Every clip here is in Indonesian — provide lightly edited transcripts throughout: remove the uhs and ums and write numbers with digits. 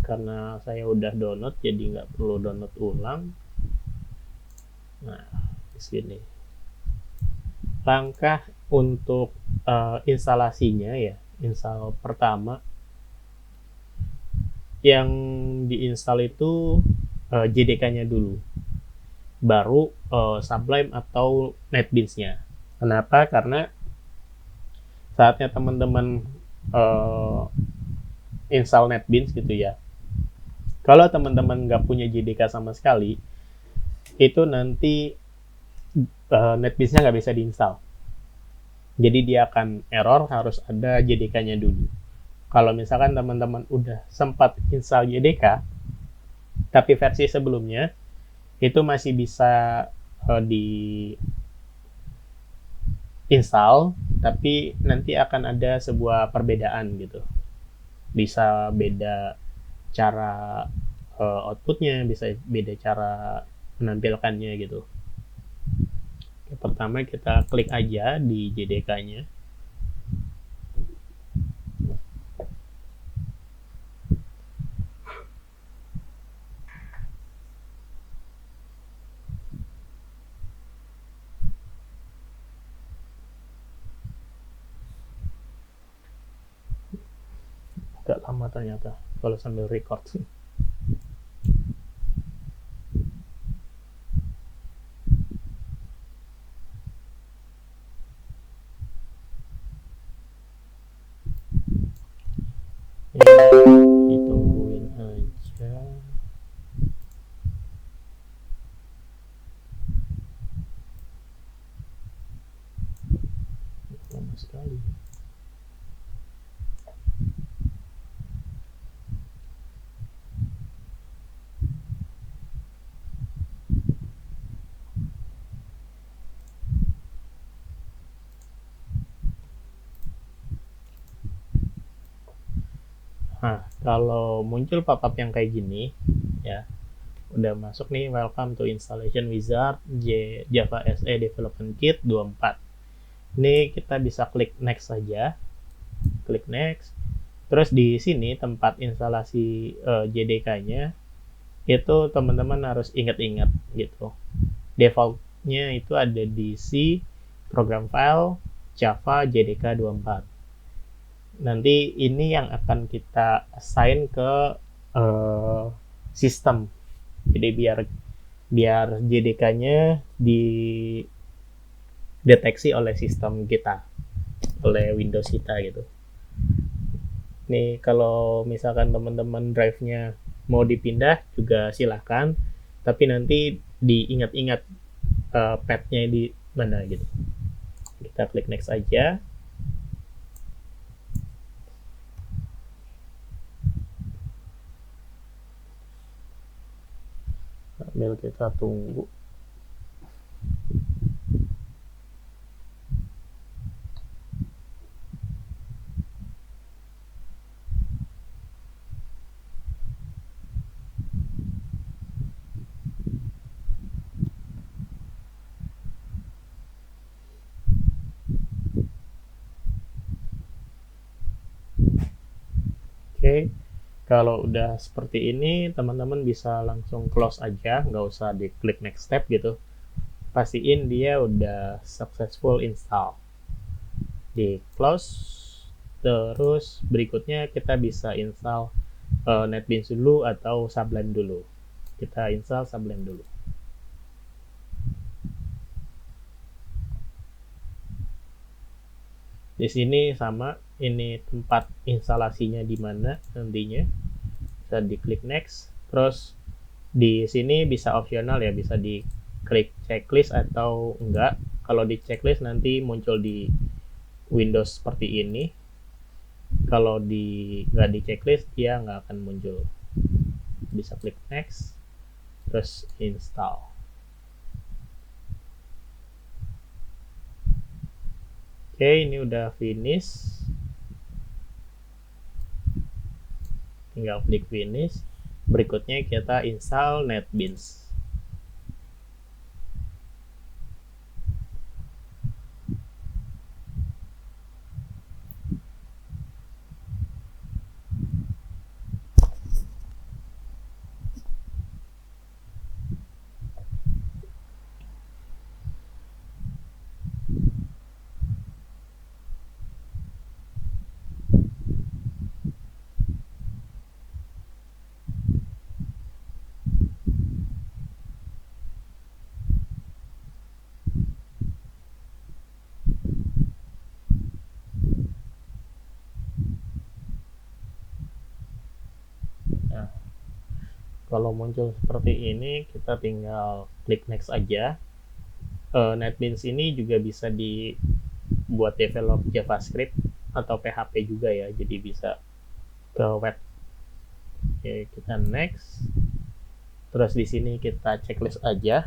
karena saya udah download jadi nggak perlu download ulang. Nah, di sini langkah untuk instalasinya ya. Install pertama yang diinstal itu JDK-nya dulu, baru Sublime atau NetBeans-nya. Kenapa? Karena saatnya teman-teman install NetBeans gitu ya, kalau teman-teman nggak punya JDK sama sekali, itu nanti NetBeans-nya nggak bisa diinstal. Jadi dia akan error, harus ada JDK-nya dulu. Kalau misalkan teman-teman udah sempat install JDK, tapi versi sebelumnya, itu masih bisa di install, tapi nanti akan ada sebuah perbedaan gitu. Bisa beda cara outputnya, bisa beda cara menampilkannya gitu. Oke, pertama kita klik aja di JDK-nya. Agak lama ternyata kalau sambil record. Ditungguin aja. Lama sekali. Nah, kalau muncul pop-up yang kayak gini, ya, udah masuk nih, welcome to installation wizard Java SE Development Kit 24. Ini kita bisa klik next saja, klik next. Terus di sini tempat instalasi JDK-nya itu teman-teman harus ingat-ingat gitu. Defaultnya itu ada di C, program file, Java JDK 24. Nanti ini yang akan kita assign ke sistem. Jadi biar JDK-nya dideteksi oleh sistem kita, oleh Windows kita gitu. Nih kalau misalkan teman-teman drive-nya mau dipindah juga silahkan, tapi nanti diingat-ingat path-nya di mana gitu. Kita klik next aja. Sambil kita tunggu. Oke, kalau udah seperti ini, teman-teman bisa langsung close aja, nggak usah diklik next step gitu. Pastiin dia udah successful install. Di close, terus berikutnya kita bisa install NetBeans dulu atau Sublime dulu. Kita install Sublime dulu. Di sini sama, ini tempat instalasinya di mana nantinya. Bisa diklik next. Terus di sini bisa opsional ya, bisa diklik checklist atau enggak. Kalau di checklist nanti muncul di Windows seperti ini. Kalau nggak di checklist dia nggak akan muncul. Bisa klik next, terus install. Oke, ini udah finish. Tinggal klik finish. Berikutnya kita install NetBeans. kalau muncul seperti ini kita tinggal klik next aja. NetBeans ini juga bisa dibuat develop JavaScript atau PHP juga ya, jadi bisa ke web. Oke, kita next. Terus di sini kita checklist aja.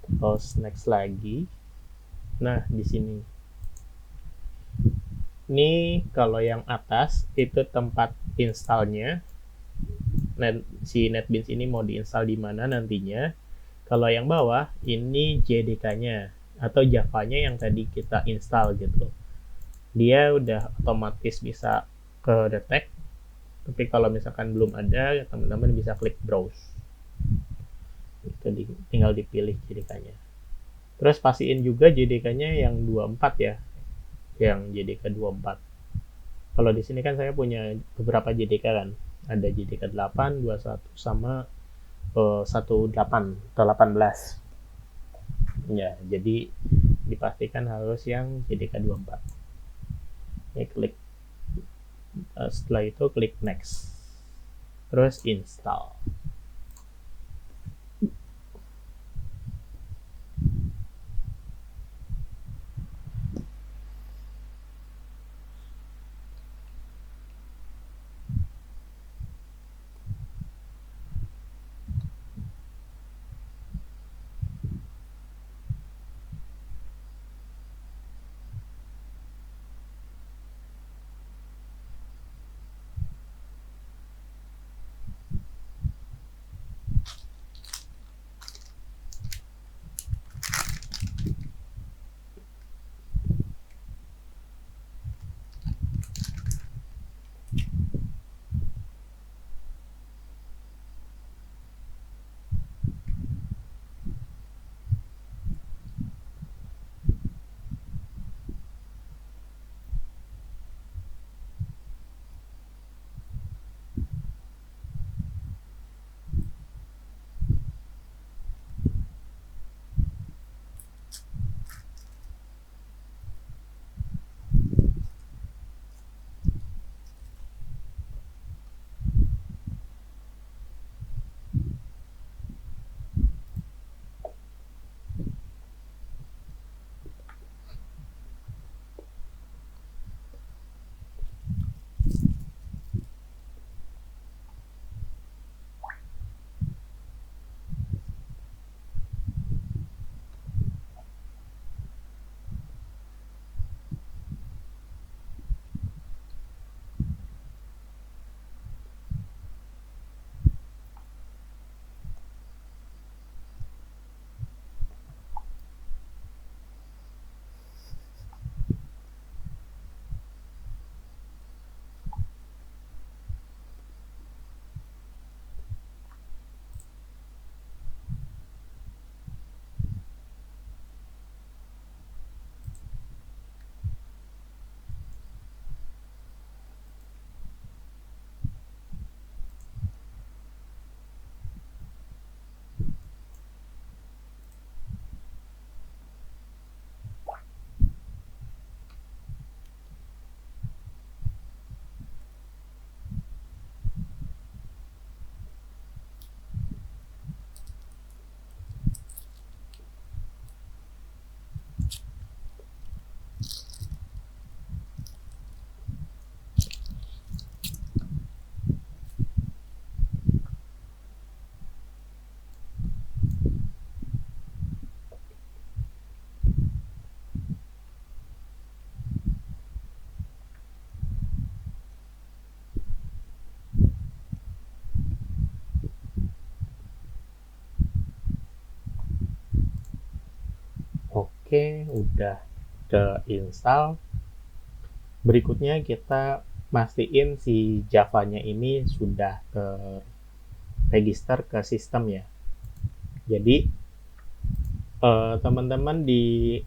Terus next lagi. Nah, di sini. Ini kalau yang atas itu tempat installnya. Si NetBeans ini mau diinstal di mana nantinya. Kalau yang bawah ini JDK-nya atau Java-nya yang tadi kita install gitu. Dia udah otomatis bisa ke detect. Tapi kalau misalkan belum ada, teman-teman bisa klik browse. Itu tinggal dipilih JDK-nya. Terus pastiin juga JDK-nya yang 24 ya. Yang JDK 24. Kalau di sini kan saya punya beberapa JDK kan. Ada JDK 8, 21 sama 18 atau 18. Ya, jadi dipastikan harus yang JDK 24. Ini klik. Setelah itu klik next. Terus install. Oke, udah ke install. Berikutnya kita mastiin si Java-nya ini sudah ke register ke sistem ya. Jadi teman-teman di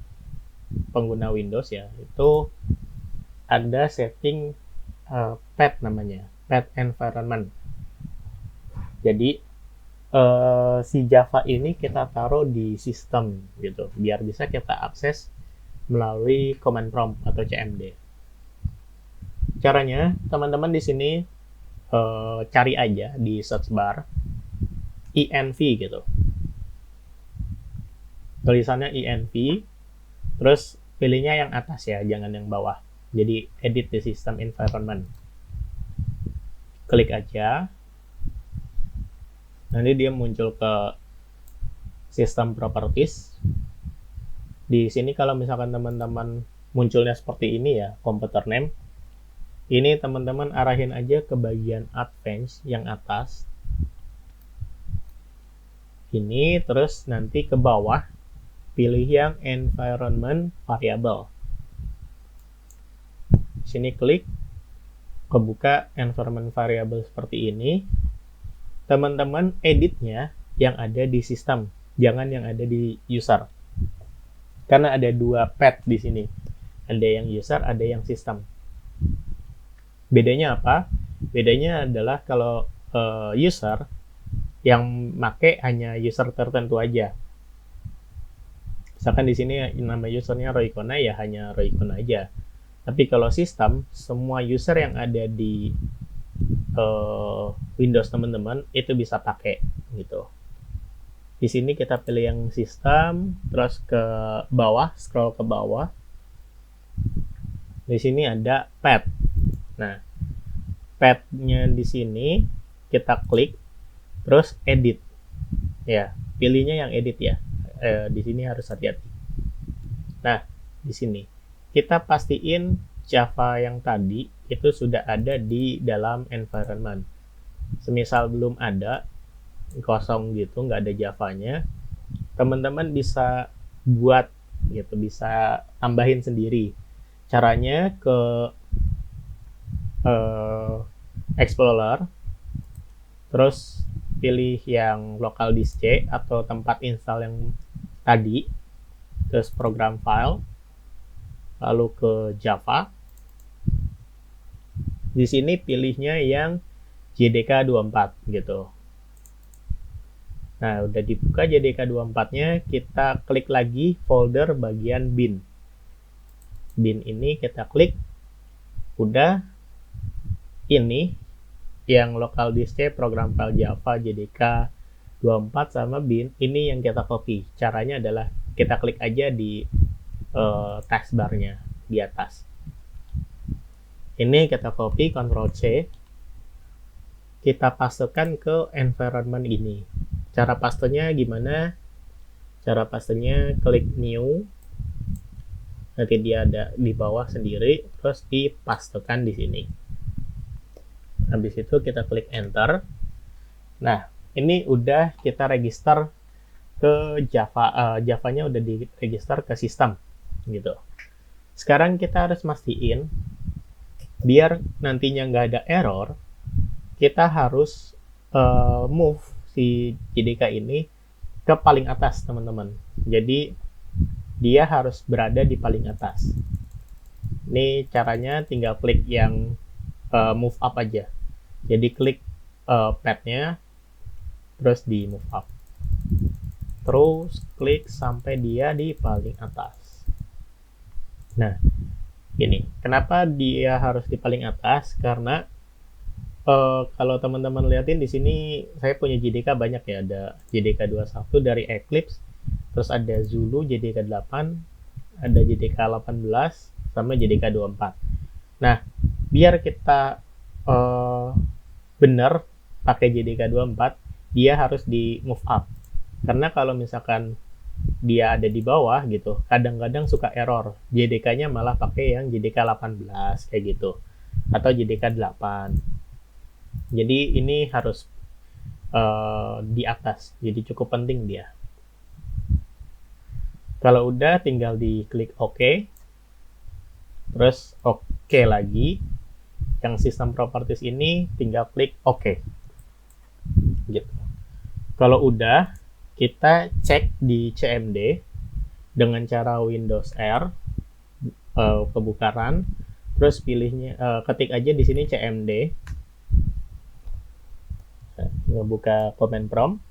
pengguna Windows ya, itu ada setting pet namanya, pet environment. Jadi si Java ini kita taruh di sistem gitu, biar bisa kita akses melalui command prompt atau CMD. Caranya, teman-teman di sini cari aja di search bar env gitu, tulisannya env, terus pilihnya yang atas ya, jangan yang bawah. Jadi edit the system environment, klik aja, nanti dia muncul ke system properties. Di sini kalau misalkan teman-teman munculnya seperti ini ya, computer name, ini teman-teman arahin aja ke bagian advanced yang atas ini, terus nanti ke bawah pilih yang environment variable. Sini klik, kebuka environment variable seperti ini. Teman-teman editnya yang ada di sistem, jangan yang ada di user. Karena ada dua path di sini. Ada yang user, ada yang sistem. Bedanya apa? Bedanya adalah kalau user yang make hanya user tertentu aja. Misalkan di sini nama usernya Roykona, ya hanya Roykona aja. Tapi kalau sistem, semua user yang ada di Windows teman-teman itu bisa pakai gitu. Di sini kita pilih yang sistem, terus ke bawah, scroll ke bawah. Di sini ada path. Nah, path-nya di sini kita klik, terus edit. Ya, pilihnya yang edit ya. Di sini harus hati-hati. Nah, di sini kita pastiin Java yang tadi itu sudah ada di dalam environment. Semisal belum ada, kosong gitu, nggak ada Java-nya, teman-teman bisa buat gitu, bisa tambahin sendiri. Caranya ke Explorer, terus pilih yang local disk C atau tempat install yang tadi, terus program file, lalu ke Java. Di sini pilihnya yang JDK 24 gitu. Nah, udah dibuka JDK 24-nya, kita klik lagi folder bagian bin. Bin ini kita klik, udah, ini yang local disk C, program file Java, JDK 24 sama bin, ini yang kita copy. Caranya adalah kita klik aja di taskbar-nya di atas. Ini kita copy, Ctrl C, kita pastekan ke environment ini. Cara pastenya gimana? Cara pastenya klik new, nanti dia ada di bawah sendiri, terus dipastekan di sini. Habis itu kita klik enter. Nah, ini udah kita register ke Java, Java-nya udah diregister ke sistem gitu. Sekarang kita harus mastiin biar nantinya nggak ada error, kita harus move si JDK ini ke paling atas, teman-teman. Jadi dia harus berada di paling atas. Ini caranya tinggal klik yang move up aja. Jadi klik pad-nya, terus di move up. Terus klik sampai dia di paling atas. Nah, ini kenapa dia harus di paling atas? Karena kalau teman-teman lihatin di sini saya punya JDK banyak ya, ada JDK 21 dari Eclipse, terus ada Zulu JDK 8, ada JDK 18 sama JDK 24. Nah, biar kita benar pakai JDK 24, dia harus di move up. Karena kalau misalkan dia ada di bawah gitu, kadang-kadang suka error. JDK-nya malah pakai yang JDK 18 kayak gitu, atau JDK 8. Jadi ini harus di atas, jadi cukup penting dia. Kalau udah tinggal diklik OK, terus OK lagi. Yang sistem properties ini tinggal klik OK gitu. Kalau udah, kita cek di CMD dengan cara Windows R, kebuka run, terus pilihnya, ketik aja di sini CMD, ngebuka command prompt.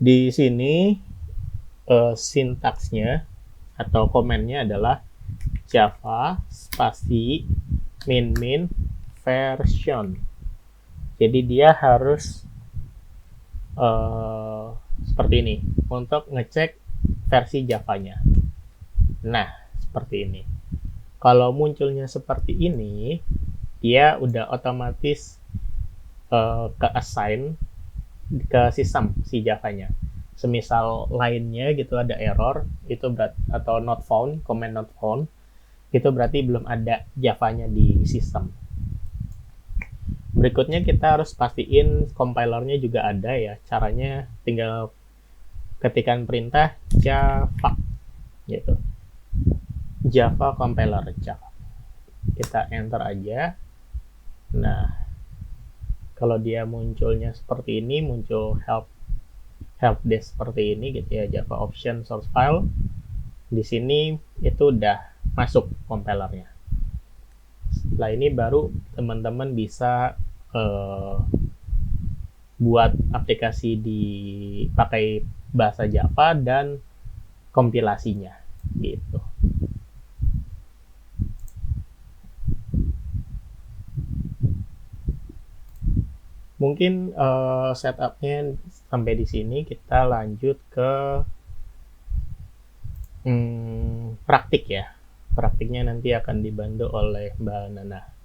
Di sini sintaksnya atau komennya adalah Java spasi min version. Jadi dia harus seperti ini untuk ngecek versi Java-nya. Nah, seperti ini. Kalau munculnya seperti ini, dia udah otomatis ke-assign ke sistem si Java-nya. Semisal lainnya gitu ada error, itu berarti atau not found, command not found, itu berarti belum ada Java-nya di sistem. Berikutnya kita harus pastiin compilernya juga ada ya. Caranya tinggal ketikan perintah Java gitu. Java compiler Java. Kita enter aja. Nah, kalau dia munculnya seperti ini, muncul helpdesk seperti ini gitu ya, Java option source file. Di sini itu udah masuk compilernya. Setelah ini baru teman-teman bisa buat aplikasi dipakai bahasa Java dan kompilasinya gitu. Mungkin setupnya sampai di sini. Kita lanjut ke praktik ya. Praktiknya nanti akan dibantu oleh Mbak Nana.